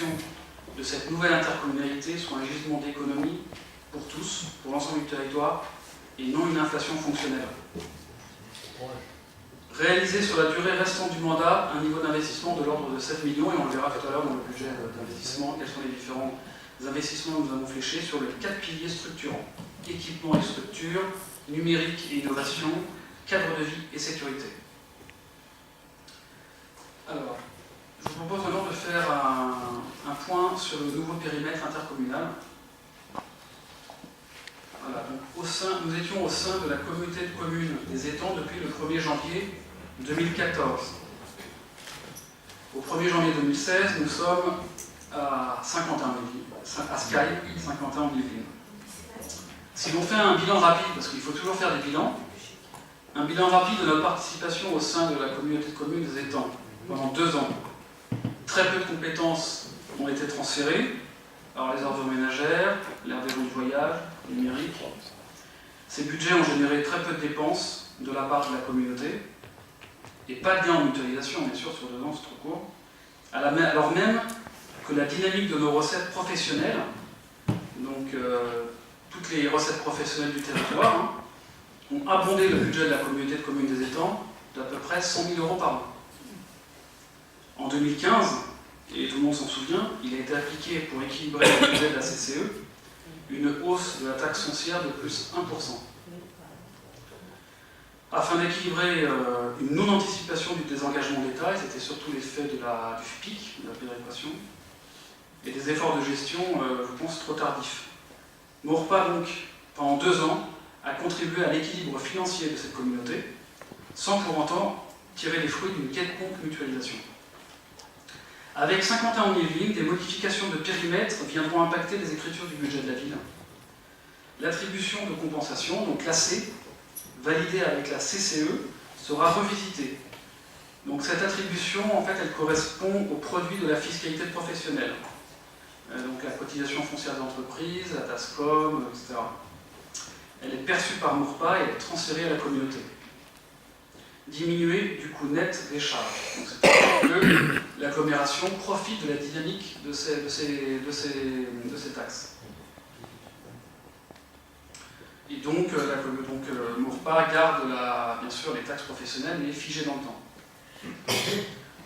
création de cette nouvelle intercommunalité soit un gisement d'économie pour tous, pour l'ensemble du territoire, et non une inflation fonctionnelle. Réaliser sur la durée restante du mandat un niveau d'investissement de l'ordre de 7 millions, et on le verra tout à l'heure dans le budget d'investissement, quels sont les différents investissements que nous avons fléchés sur les 4 piliers structurants: équipement et structure, numérique et innovation, cadre de vie et sécurité. Alors, je vous propose maintenant de faire un point sur le nouveau périmètre intercommunal. Voilà, donc nous étions au sein de la communauté de communes des Étangs depuis le 1er janvier 2014. Au 1er janvier 2016, nous sommes à Saint-Quentin-en-Yvelines, à Sky, Saint-Quentin-en-Yvelines. Si l'on fait un bilan rapide, parce qu'il faut toujours faire des bilans, un bilan rapide de notre participation au sein de la communauté de communes des Étangs pendant 2 ans. Très peu de compétences ont été transférées. Alors les ordres ménagères, l'aire des gens du voyage, le numérique. Ces budgets ont généré très peu de dépenses de la part de la communauté, et pas de gain en mutualisation, bien sûr, sur 2 ans, c'est trop court, alors même que la dynamique de nos recettes professionnelles, donc toutes les recettes professionnelles du territoire, ont abondé le budget de la communauté de communes des Étangs d'à peu près 100 000 € par an. En 2015, et tout le monde s'en souvient, il a été appliqué pour équilibrer le budget de la CCE une hausse de la taxe foncière de plus 1%. Afin d'équilibrer une non-anticipation du désengagement d'État, et c'était surtout l'effet du FPIC, de la péréquation, et des efforts de gestion, je pense, trop tardifs. Maurepas, donc, pendant 2 ans, a contribué à l'équilibre financier de cette communauté, sans pour autant tirer les fruits d'une quelconque mutualisation. Avec Saint-Quentin-en-Yvelines, des modifications de périmètre viendront impacter les écritures du budget de la ville. L'attribution de compensation, donc l'AC, validée avec la CCE, sera revisitée. Donc cette attribution, en fait, elle correspond au produit de la fiscalité professionnelle. Donc la cotisation foncière d'entreprise, la TASCOM, etc. Elle est perçue par Maurepas et elle est transférée à la communauté. Diminuer du coût net des charges. Donc c'est que l'agglomération profite de la dynamique de ces taxes. Et donc, Maurepas garde bien sûr les taxes professionnelles, mais figées dans le temps.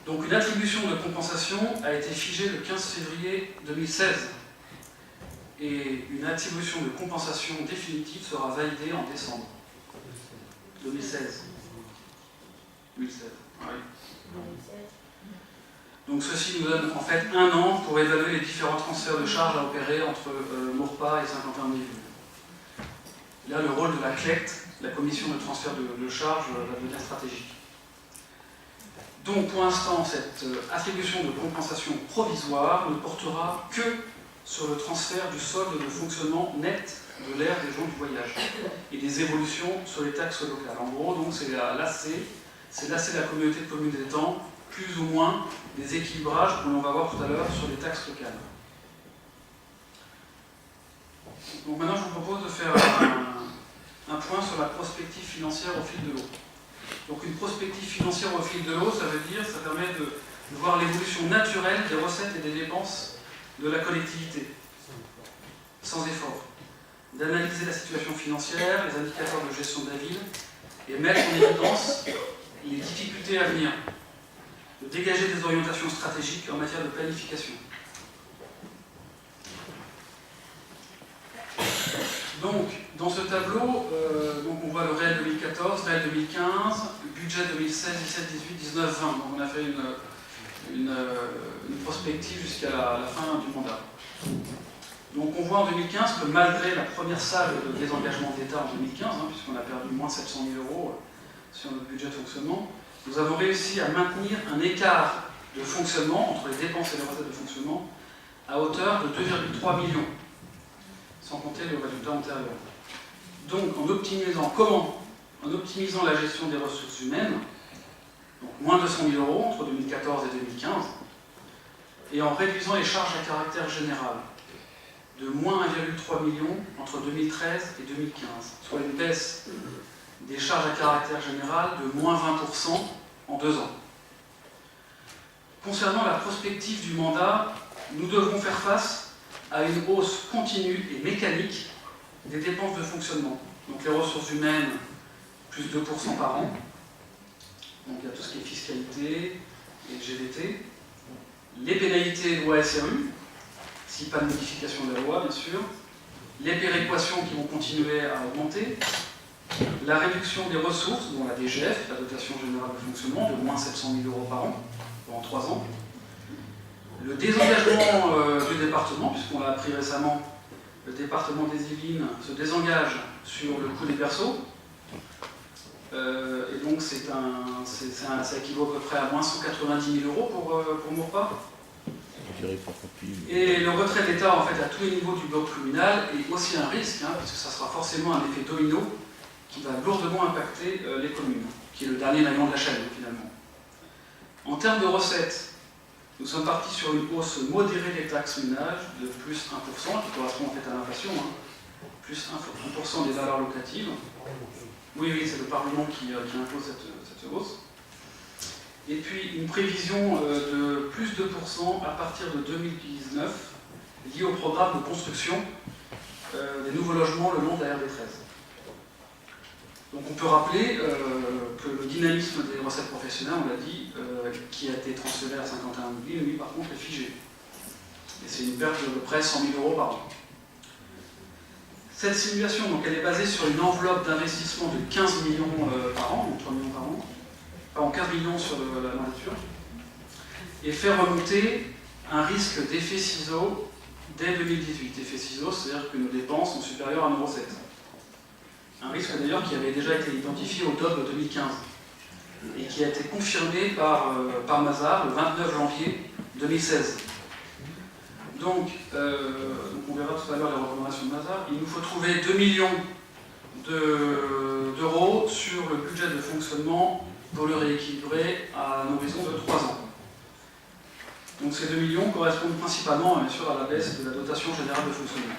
Donc une attribution de compensation a été figée le 15 février 2016. Et une attribution de compensation définitive sera validée en décembre 2016. 2016, oui. Donc ceci nous donne en fait 1 an pour évaluer les différents transferts de charges à opérer entre Maurepas et Saint-Quentin-en-Yvelines. Là, le rôle de la CLECT, la commission de transfert de charges, va devenir stratégique. Donc pour l'instant, cette attribution de compensation provisoire ne portera que sur le transfert du solde de fonctionnement net de l'aire des gens du voyage et des évolutions sur les taxes locales. En gros, donc c'est l'AC de la communauté de communes des Étangs, plus ou moins des équilibrages que l'on va voir tout à l'heure sur les taxes locales. Donc maintenant, je vous propose de faire un point sur la prospective financière au fil de l'eau. Donc une prospective financière au fil de l'eau, ça permet de voir l'évolution naturelle des recettes et des dépenses de la collectivité, sans effort. D'analyser la situation financière, les indicateurs de gestion de la ville, et mettre en évidence les difficultés à venir. De dégager des orientations stratégiques en matière de planification. Donc, dans ce tableau, on voit le réel 2014, réel 2015, budget 2016, 17, 18, 19, 20. Donc on a fait une prospective jusqu'à la fin du mandat. Donc on voit en 2015 que malgré la première salve de désengagement d'État en 2015, puisqu'on a perdu moins 700 000 € sur notre budget de fonctionnement, nous avons réussi à maintenir un écart de fonctionnement entre les dépenses et les recettes de fonctionnement à hauteur de 2,3 millions, sans compter le résultat antérieur. Donc en optimisant En optimisant la gestion des ressources humaines, donc moins 200 000 € entre 2014 et 2015, et en réduisant les charges à caractère général de moins 1,3 million entre 2013 et 2015, soit une baisse des charges à caractère général de moins 20% en 2 ans. Concernant la prospective du mandat, nous devons faire face à une hausse continue et mécanique des dépenses de fonctionnement. Donc les ressources humaines, plus 2% par an. Donc il y a tout ce qui est fiscalité et GVT. Les pénalités loi SRU, si pas de modification de la loi, bien sûr. Les péréquations qui vont continuer à augmenter. La réduction des ressources, dont la DGF, la dotation générale de fonctionnement, de moins 700 000 € par an, pendant 3 ans. Le désengagement du département, puisqu'on l'a appris récemment, le département des Yvelines se désengage sur le coût des berceaux. Et donc ça équivaut à peu près à moins 190 000 € pour Maurepas. Et le retrait de l'État en fait, à tous les niveaux du bloc communal est aussi un risque, hein, parce que ça sera forcément un effet domino qui va lourdement impacter les communes, qui est le dernier maillon de la chaîne finalement. En termes de recettes, nous sommes partis sur une hausse modérée des taxes ménages de plus 1%, qui correspond en fait à l'inflation, hein, plus 1% des valeurs locatives. Oui, c'est le Parlement qui impose cette hausse. Et puis une prévision de plus 2% à partir de 2019, liée au programme de construction des nouveaux logements le long de la RD13. Donc on peut rappeler que le dynamisme des recettes professionnelles, on l'a dit, qui a été transféré à 51 000, lui par contre est figé. Et c'est une perte de près 100 000 € par an. Cette simulation, donc, elle est basée sur une enveloppe d'investissement de 15 millions par an, donc 3 millions par an, pardon, 15 millions sur la nature, et fait remonter un risque d'effet ciseau dès 2018. Effet ciseau, c'est-à-dire que nos dépenses sont supérieures à nos recettes. Un risque d'ailleurs qui avait déjà été identifié au DOB 2015 et qui a été confirmé par Mazars le 29 janvier 2016. Donc, on verra tout à l'heure les recommandations de Mazars. Il nous faut trouver 2 millions d'euros sur le budget de fonctionnement pour le rééquilibrer à un horizon de 3 ans. Donc ces 2 millions correspondent principalement, bien sûr, à la baisse de la dotation générale de fonctionnement.